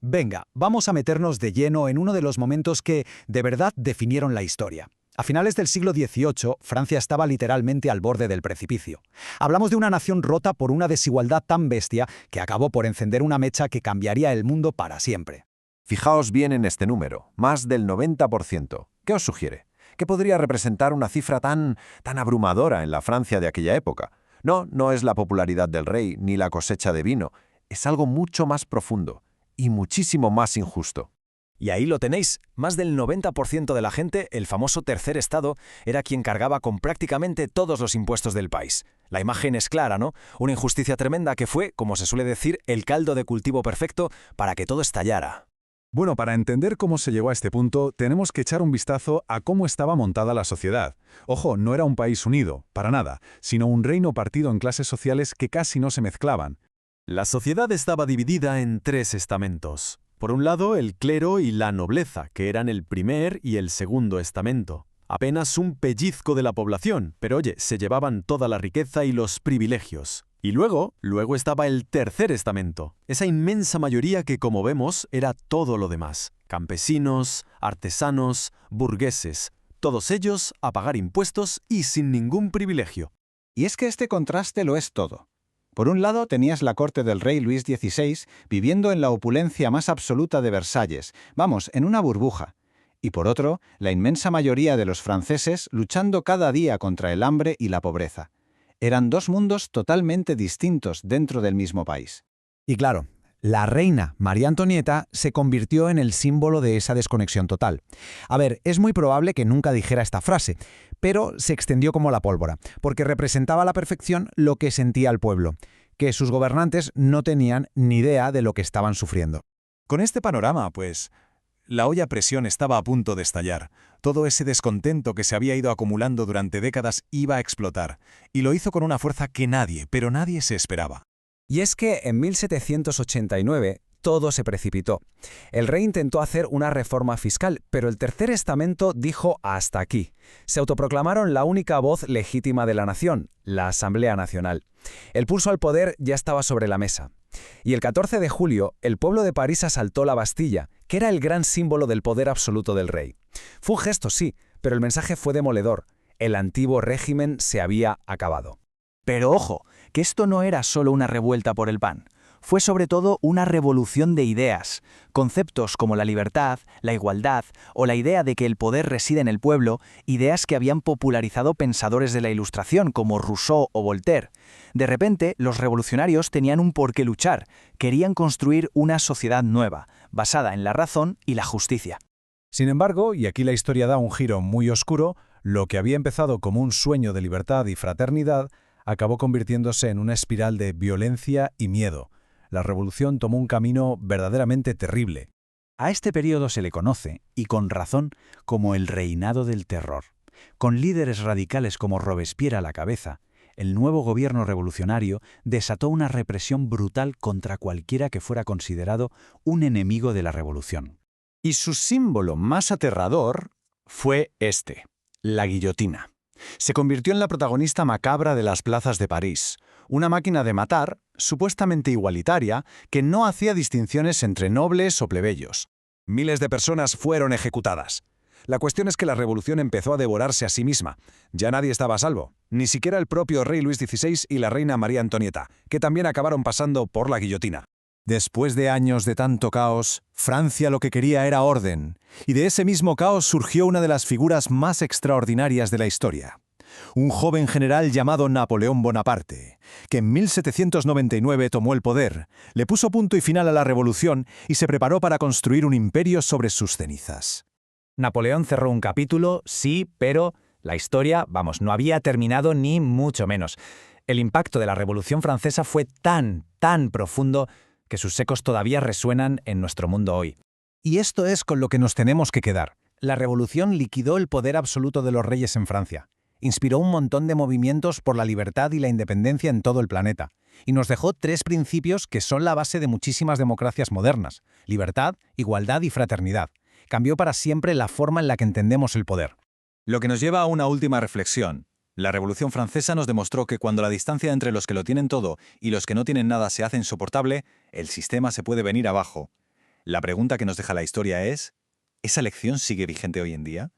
Venga, vamos a meternos de lleno en uno de los momentos que, de verdad, definieron la historia. A finales del siglo XVIII, Francia estaba literalmente al borde del precipicio. Hablamos de una nación rota por una desigualdad tan bestia que acabó por encender una mecha que cambiaría el mundo para siempre. Fijaos bien en este número, más del 90%. ¿Qué os sugiere? ¿Qué podría representar una cifra tan abrumadora en la Francia de aquella época? No es la popularidad del rey ni la cosecha de vino. Es algo mucho más profundo y muchísimo más injusto. Y ahí lo tenéis, más del 90% de la gente, el famoso tercer estado, era quien cargaba con prácticamente todos los impuestos del país. La imagen es clara, ¿no? Una injusticia tremenda que fue, como se suele decir, el caldo de cultivo perfecto para que todo estallara. Bueno, para entender cómo se llegó a este punto, tenemos que echar un vistazo a cómo estaba montada la sociedad. Ojo, no era un país unido, para nada, sino un reino partido en clases sociales que casi no se mezclaban. La sociedad estaba dividida en tres estamentos. Por un lado, el clero y la nobleza, que eran el primer y el segundo estamento. Apenas un pellizco de la población, pero oye, se llevaban toda la riqueza y los privilegios. Y luego estaba el tercer estamento, esa inmensa mayoría que, como vemos, era todo lo demás. Campesinos, artesanos, burgueses, todos ellos a pagar impuestos y sin ningún privilegio. Y es que este contraste lo es todo. Por un lado tenías la corte del rey Luis XVI viviendo en la opulencia más absoluta de Versalles, vamos, en una burbuja. Y por otro, la inmensa mayoría de los franceses luchando cada día contra el hambre y la pobreza. Eran dos mundos totalmente distintos dentro del mismo país. Y claro, la reina María Antonieta se convirtió en el símbolo de esa desconexión total. A ver, es muy probable que nunca dijera esta frase, pero se extendió como la pólvora, porque representaba a la perfección lo que sentía el pueblo, que sus gobernantes no tenían ni idea de lo que estaban sufriendo. Con este panorama, pues, la olla a presión estaba a punto de estallar. Todo ese descontento que se había ido acumulando durante décadas iba a explotar, y lo hizo con una fuerza que nadie, pero nadie se esperaba. Y es que en 1789 todo se precipitó. El rey intentó hacer una reforma fiscal, pero el tercer estamento dijo hasta aquí. Se autoproclamaron la única voz legítima de la nación, la Asamblea Nacional. El pulso al poder ya estaba sobre la mesa. Y el 14 de julio, el pueblo de París asaltó la Bastilla, que era el gran símbolo del poder absoluto del rey. Fue un gesto, sí, pero el mensaje fue demoledor. El antiguo régimen se había acabado. Pero ojo, que esto no era solo una revuelta por el pan. Fue sobre todo una revolución de ideas. Conceptos como la libertad, la igualdad o la idea de que el poder reside en el pueblo, ideas que habían popularizado pensadores de la Ilustración como Rousseau o Voltaire. De repente, los revolucionarios tenían un por qué luchar. Querían construir una sociedad nueva, basada en la razón y la justicia. Sin embargo, y aquí la historia da un giro muy oscuro, lo que había empezado como un sueño de libertad y fraternidad acabó convirtiéndose en una espiral de violencia y miedo. La revolución tomó un camino verdaderamente terrible. A este periodo se le conoce, y con razón, como el reinado del terror. Con líderes radicales como Robespierre a la cabeza, el nuevo gobierno revolucionario desató una represión brutal contra cualquiera que fuera considerado un enemigo de la revolución. Y su símbolo más aterrador fue este, la guillotina. Se convirtió en la protagonista macabra de las plazas de París, una máquina de matar, supuestamente igualitaria, que no hacía distinciones entre nobles o plebeyos. Miles de personas fueron ejecutadas. La cuestión es que la revolución empezó a devorarse a sí misma. Ya nadie estaba a salvo, ni siquiera el propio rey Luis XVI y la reina María Antonieta, que también acabaron pasando por la guillotina. Después de años de tanto caos, Francia lo que quería era orden, y de ese mismo caos surgió una de las figuras más extraordinarias de la historia. Un joven general llamado Napoleón Bonaparte, que en 1799 tomó el poder, le puso punto y final a la revolución y se preparó para construir un imperio sobre sus cenizas. Napoleón cerró un capítulo, sí, pero la historia, vamos, no había terminado ni mucho menos. El impacto de la Revolución Francesa fue tan profundo que sus ecos todavía resuenan en nuestro mundo hoy. Y esto es con lo que nos tenemos que quedar. La revolución liquidó el poder absoluto de los reyes en Francia. Inspiró un montón de movimientos por la libertad y la independencia en todo el planeta. Y nos dejó tres principios que son la base de muchísimas democracias modernas: libertad, igualdad y fraternidad. Cambió para siempre la forma en la que entendemos el poder. Lo que nos lleva a una última reflexión. La Revolución Francesa nos demostró que cuando la distancia entre los que lo tienen todo y los que no tienen nada se hace insoportable, el sistema se puede venir abajo. La pregunta que nos deja la historia es, ¿esa lección sigue vigente hoy en día?